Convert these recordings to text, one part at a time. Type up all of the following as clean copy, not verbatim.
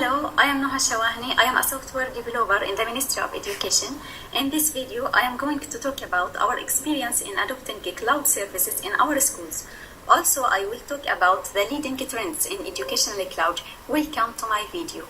Hello, I am Noha Shawahni. I am a software developer in the Ministry of Education. In this video, I am going to talk about our experience in adopting cloud services in our schools. Also, I will talk about the leading trends in educational cloud. Welcome to my video.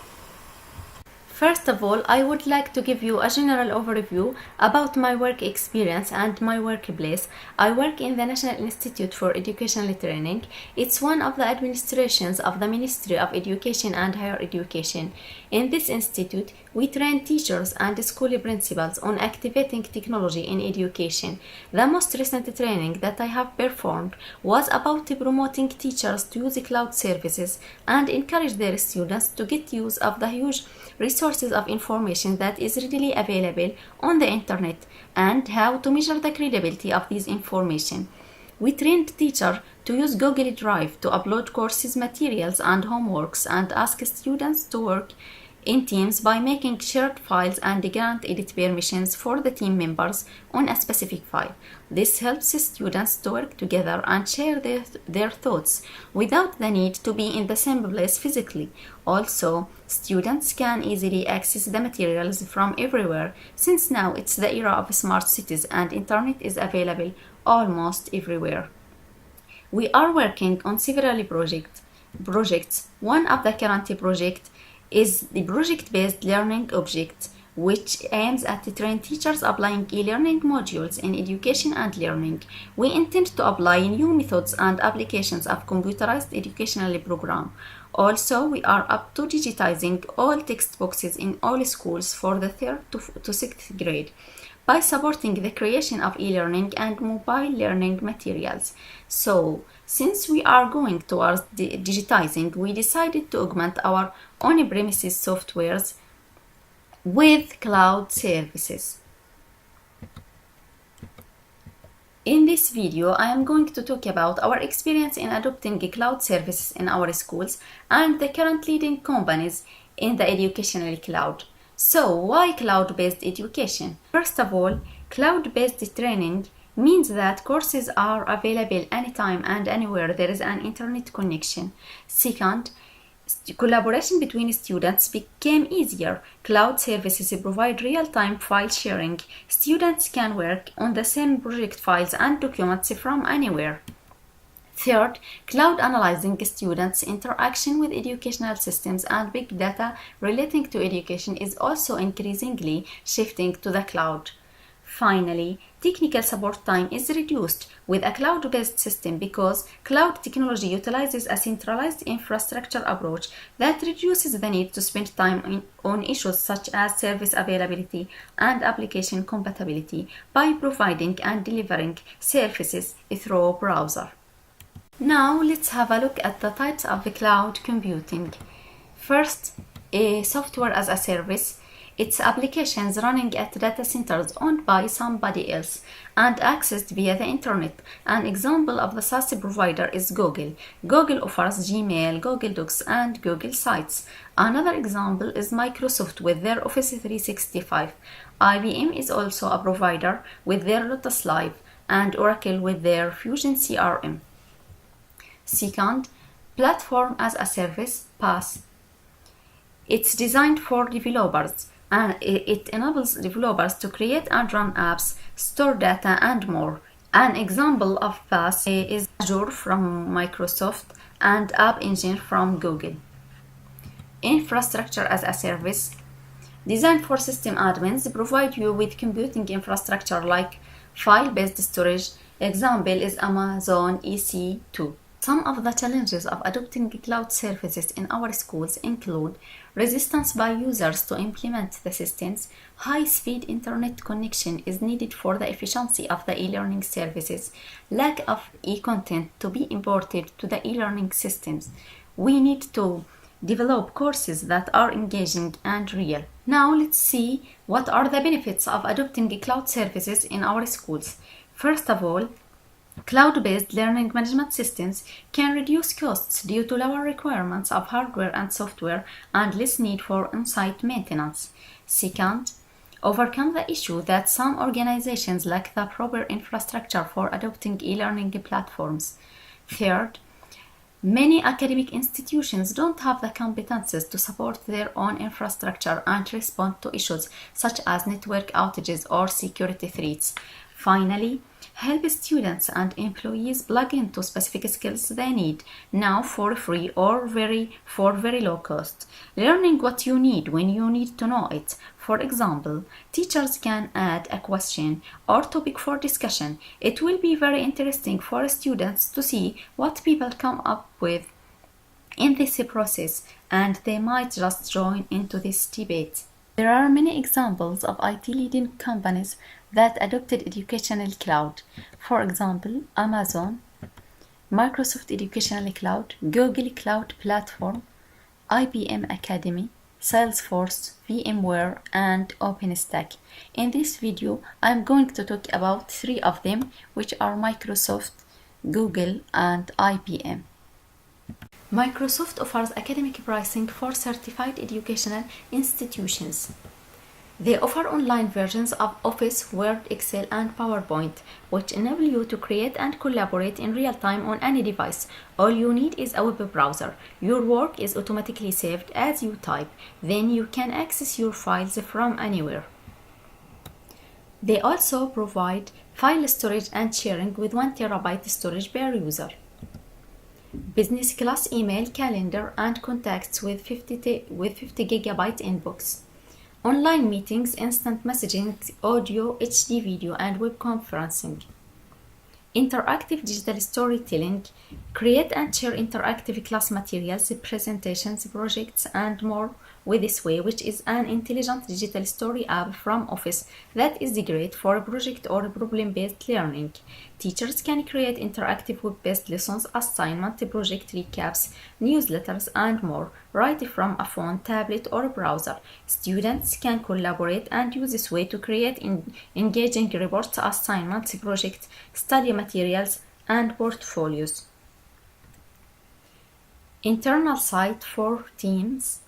First of all, I would like to give you a general overview about my work experience and my workplace. I work in the National Institute for Educational Training. It's one of the administrations of the Ministry of Education and Higher Education. In this institute, we train teachers and school principals on activating technology in education. The most recent training that I have performed was about promoting teachers to use cloud services and encourage their students to get use of the huge resources of information that is readily available on the internet and how to measure the credibility of this information. We trained teachers to use Google Drive to upload courses materials and homeworks and ask students to work in teams by making shared files and grant edit permissions for the team members on a specific file. This helps students to work together and share their thoughts without the need to be in the same place physically. Also, students can easily access the materials from everywhere since now it's the era of smart cities and internet is available almost everywhere. We are working on several projects. One of the current projects is the project-based learning object, which aims at train teachers applying e-learning modules in education and learning. We intend to apply new methods and applications of computerized educational program. Also, we are up to digitizing all textbooks in all schools for the 3rd to 6th grade by supporting the creation of e-learning and mobile learning materials. So, since we are going towards digitizing, we decided to augment our on-premises softwares with cloud services. In this video, I am going to talk about our experience in adopting cloud services in our schools and the current leading companies in the educational cloud. So, why cloud-based education? First of all, cloud-based training means that courses are available anytime and anywhere there is an internet connection. Second, collaboration between students became easier. Cloud services provide real-time file sharing. Students can work on the same project files and documents from anywhere. Third, cloud analyzing students' interaction with educational systems and big data relating to education is also increasingly shifting to the cloud. Finally, technical support time is reduced with a cloud-based system because cloud technology utilizes a centralized infrastructure approach that reduces the need to spend time on issues such as service availability and application compatibility by providing and delivering services through browser. Now let's have a look at the types of the cloud computing. First, software as a service. It's applications running at data centers owned by somebody else and accessed via the internet. An example of the SaaS provider is Google. Google offers Gmail, Google Docs, and Google Sites. Another example is Microsoft with their Office 365. IBM is also a provider with their Lotus Live and Oracle with their Fusion CRM. Second, platform as a service, PaaS. It's designed for developers and it enables developers to create and run apps, store data, and more. An example of PaaS is Azure from Microsoft and App Engine from Google. Infrastructure as a service, designed for system admins, provide you with computing infrastructure like file-based storage. Example is Amazon EC2. Some of the challenges of adopting cloud services in our schools include resistance by users to implement the systems. High-speed internet connection is needed for the efficiency of the e-learning services. Lack of e-content to be imported to the e-learning systems. We need to develop courses that are engaging and real. Now let's see what are the benefits of adopting cloud services in our schools. First of all, cloud-based learning management systems can reduce costs due to lower requirements of hardware and software and less need for on-site maintenance. Second, overcome the issue that some organizations lack the proper infrastructure for adopting e-learning platforms. Third, Many academic institutions don't have the competences to support their own infrastructure and respond to issues such as network outages or security threats. Finally, help students and employees plug into specific skills they need now for free or for very low cost. Learning what you need when you need to know it. For example, teachers can add a question or topic for discussion. It will be very interesting for students to see what people come up with in this process, and they might just join into this debate. There are many examples of IT leading companies that adopted educational cloud. For example, Amazon, Microsoft Educational Cloud, Google Cloud Platform, IBM Academy, Salesforce, VMware, and OpenStack. In this video, I'm going to talk about 3 of them, which are Microsoft, Google, and IBM. Microsoft offers academic pricing for certified educational institutions. They offer online versions of Office, Word, Excel, and PowerPoint, which enable you to create and collaborate in real time on any device. All you need is a web browser. Your work is automatically saved as you type. Then you can access your files from anywhere. They also provide file storage and sharing with 1 TB storage per user. Business class email, calendar, and contacts with 50 GB inbox. Online meetings, instant messaging, audio, HD video, and web conferencing. Interactive digital storytelling. Create and share interactive class materials, presentations, projects, and more with Sway, which is an intelligent digital story app from Office that is great for project or problem-based learning. Teachers can create interactive web-based lessons, assignment, project recaps, newsletters, and more, right from a phone, tablet, or browser. Students can collaborate and use Sway to create engaging reports, assignments, projects, study materials, and portfolios. Internal site for teams.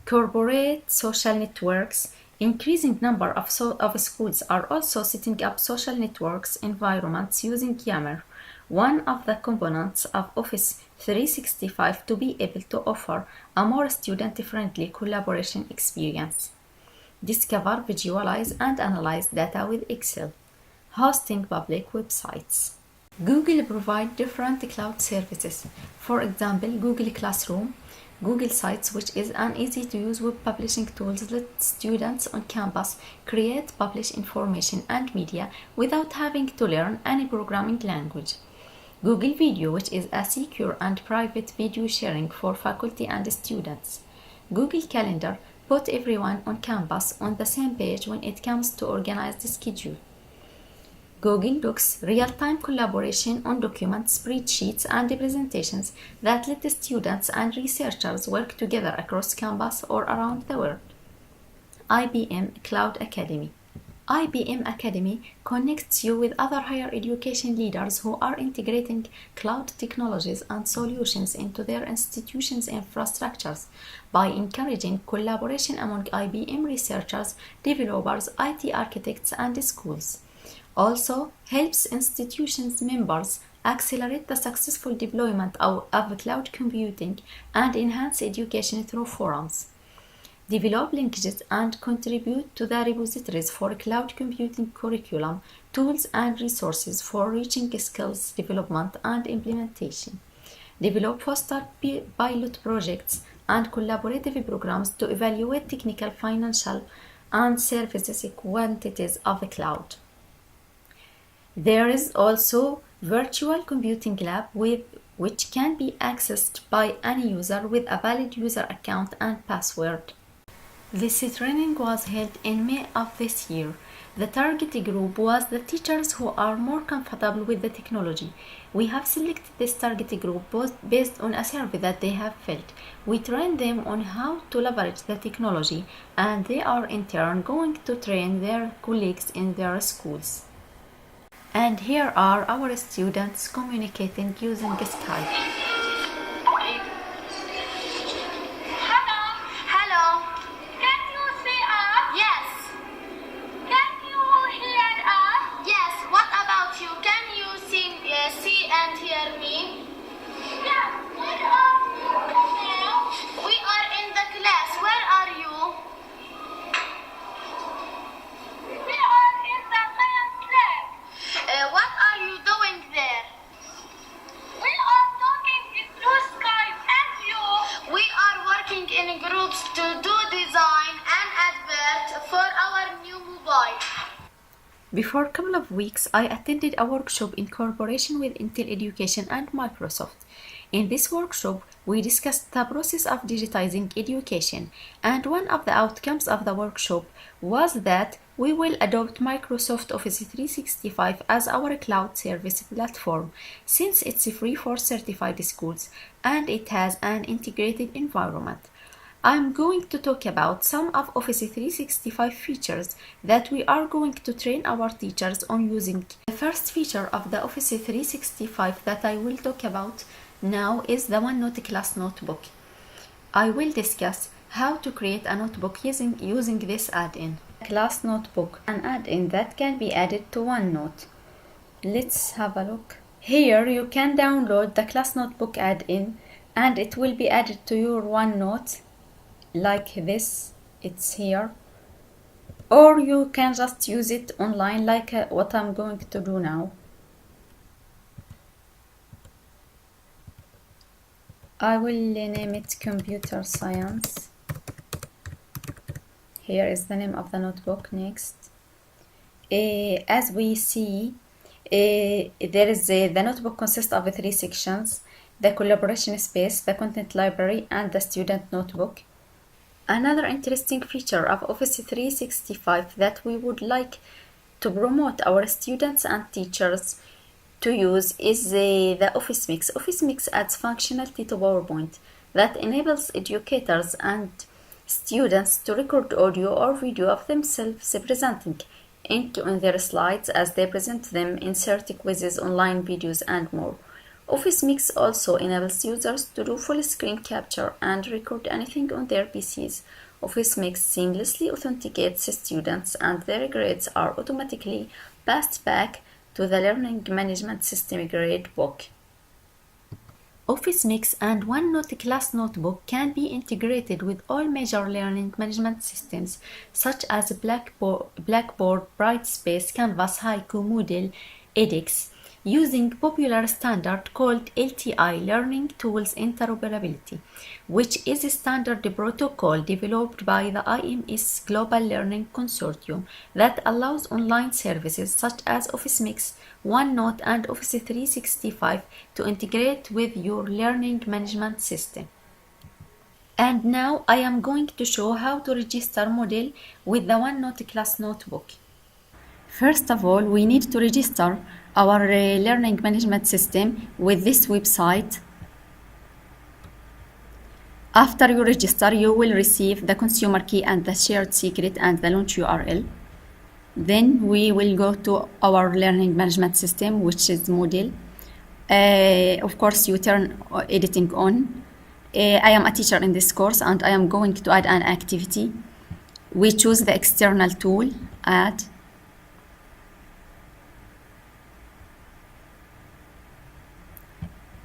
Corporate social networks. Increasing number of schools are also setting up social networks environments using Yammer, one of the components of Office 365, to be able to offer a more student-friendly collaboration experience. Discover, visualize, and analyze data with Excel. Hosting public websites. Google provides different cloud services. For example, Google Classroom, Google Sites, which is an easy-to-use web publishing tool that lets students on campus create, publish information and media without having to learn any programming language. Google Video, which is a secure and private video sharing for faculty and students. Google Calendar puts everyone on campus on the same page when it comes to organize the schedule. Google Docs, real-time collaboration on documents, spreadsheets, and presentations that let students and researchers work together across campus or around the world. IBM Cloud Academy. IBM Academy connects you with other higher education leaders who are integrating cloud technologies and solutions into their institutions' infrastructures by encouraging collaboration among IBM researchers, developers, IT architects, and schools. Also helps institutions members accelerate the successful deployment of cloud computing and enhance education through forums. Develop linkages and contribute to the repositories for cloud computing curriculum, tools, and resources for reaching skills development and implementation. Develop, foster pilot projects and collaborative programs to evaluate technical, financial, and services quantities of the cloud. There is also Virtual Computing Lab which can be accessed by any user with a valid user account and password. This training was held in May of this year. The target group was the teachers who are more comfortable with the technology. We have selected this target group based on a survey that they have filled. We trained them on how to leverage the technology, and they are in turn going to train their colleagues in their schools. And here are our students communicating using Skype. Hello. Can you see us? Yes. Can you hear us? Yes. What about you? Can you see and hear me? Yes. groups to do design and advert for our new mobile. Before a couple of weeks, I attended a workshop in cooperation with Intel Education and Microsoft. In this workshop, we discussed the process of digitizing education, and one of the outcomes of the workshop was that we will adopt Microsoft Office 365 as our cloud service platform, since it's free for certified schools and it has an integrated environment. I'm going to talk about some of Office 365 features that we are going to train our teachers on using. The first feature of the Office 365 that I will talk about now is the OneNote class notebook. I will discuss how to create a notebook using this add-in. Class notebook, an add-in that can be added to OneNote. Let's have a look. Here you can download the class notebook add-in and it will be added to your OneNote like this. It's here, or you can just use it online like what I'm going to do now. I will name it computer science. Here is the name of the notebook. Next, as we see, the notebook consists of 3 sections: the collaboration space, the content library, and the student notebook. Another interesting feature of Office 365 that we would like to promote our students and teachers to use is the Office Mix. Office Mix adds functionality to PowerPoint that enables educators and students to record audio or video of themselves presenting in their slides as they present them, insert quizzes, online videos, and more. Office Mix also enables users to do full screen capture and record anything on their PCs. Office Mix seamlessly authenticates students and their grades are automatically passed back to the Learning Management System grade book. Office Mix and OneNote class notebook can be integrated with all major learning management systems such as Blackboard, Brightspace, Canvas, Haiku, Moodle, edX, using popular standard called LTI, Learning Tools Interoperability, which is a standard protocol developed by the IMS Global Learning Consortium that allows online services such as Office Mix, OneNote, and Office 365 to integrate with your learning management system. And now I am going to show how to register Moodle with the OneNote class notebook. First of all, we need to register our learning management system with this website. After you register, you will receive the consumer key and the shared secret and the launch URL. Then we will go to our learning management system, which is Moodle. Of course, you turn editing on. I am a teacher in this course and I am going to add an activity. We choose the external tool, add.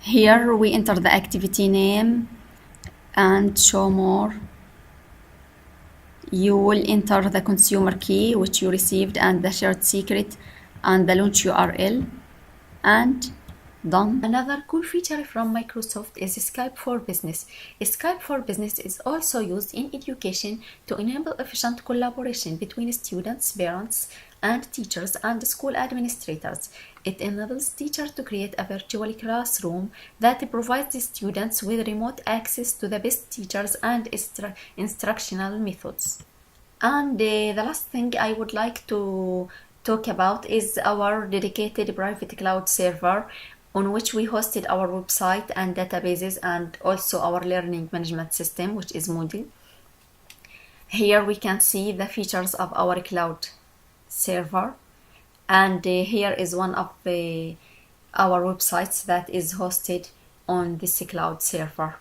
Here we enter the activity name and show more. You will enter the consumer key which you received and the shared secret and the launch URL, and done. Another cool feature from Microsoft is Skype for Business. Skype for Business is also used in education to enable efficient collaboration between students, parents, and teachers and school administrators. It enables teachers to create a virtual classroom that provides the students with remote access to the best teachers and instructional methods. And the last thing I would like to talk about is our dedicated private cloud server on which we hosted our website and databases and also our learning management system, which is Moodle. Here we can see the features of our cloud server, and here is one of our websites that is hosted on this cloud server.